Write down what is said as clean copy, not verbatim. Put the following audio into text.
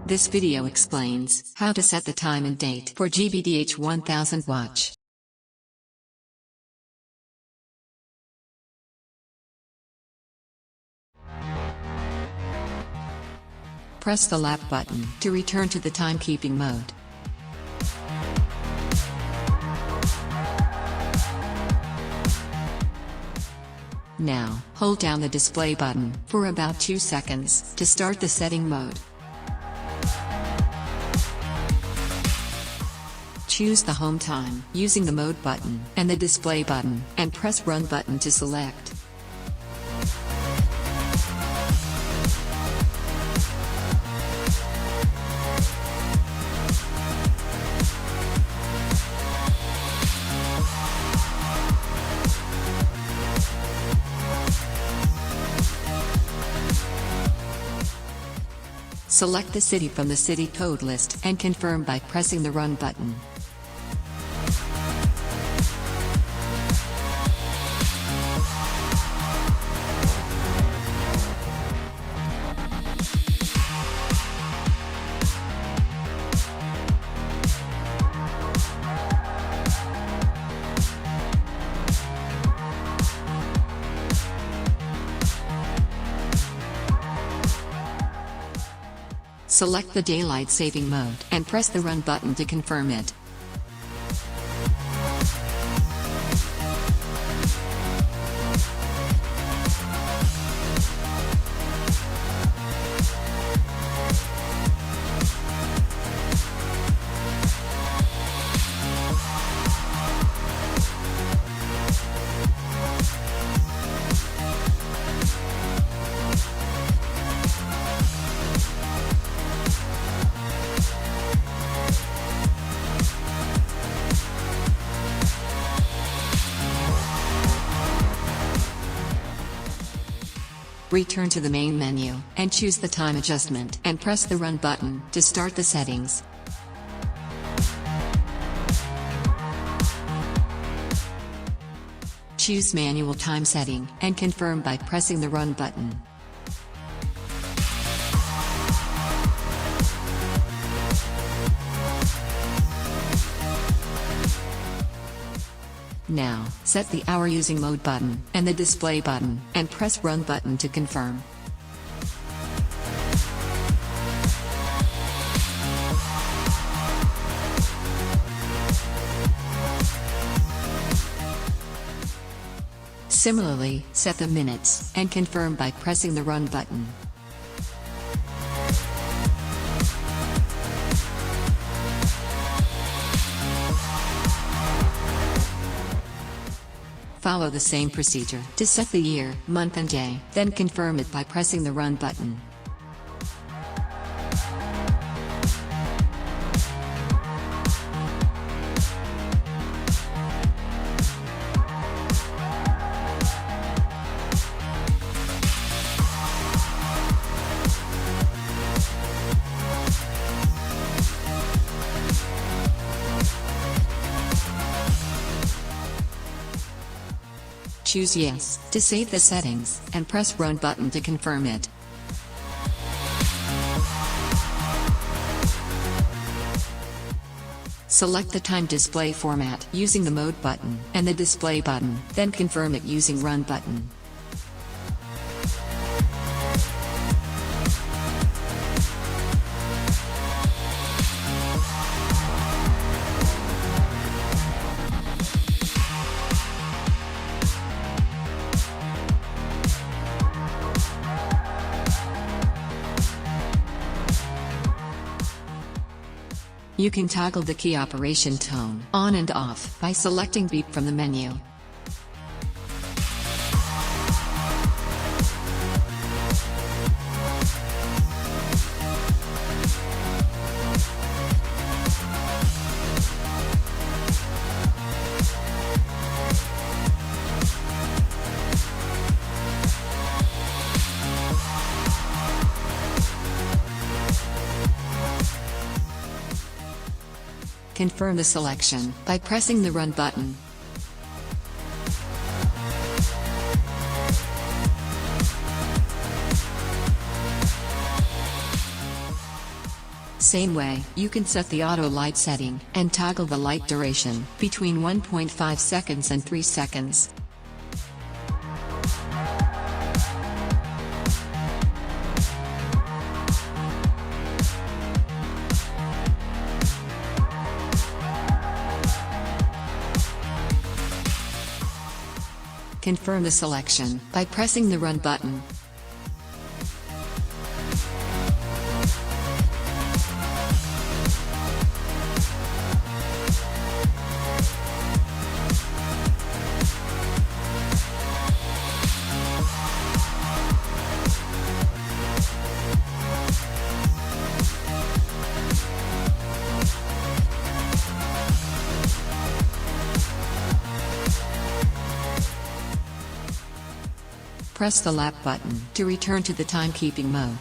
This video explains how to set the time and date for GBD-H1000 watch. Press the lap button to return to the timekeeping mode. Now, hold down the display button for about 2 seconds to start the setting mode. Choose the home time using the mode button and the display button, and press run button to select. Select the city from the city code list and confirm by pressing the run button. Select the daylight saving mode and press the run button to confirm it. Return to the main menu, and choose the time adjustment, and press the run button to start the settings. Choose manual time setting, and confirm by pressing the run button. Now, set the hour using mode button and the display button, and press run button to confirm. Similarly, set the minutes and confirm by pressing the run button. Follow the same procedure to set the year, month and day, then confirm it by pressing the run button. Choose Yes to save the settings, and press Run button to confirm it. Select the time display format using the Mode button and the Display button, then confirm it using Run button. You can toggle the key operation tone on and off by selecting Beep from the menu. Confirm the selection by pressing the Run button. Same way, you can set the auto light setting and toggle the light duration between 1.5 seconds and 3 seconds. Confirm the selection by pressing the Run button. Press the lap button to return to the timekeeping mode.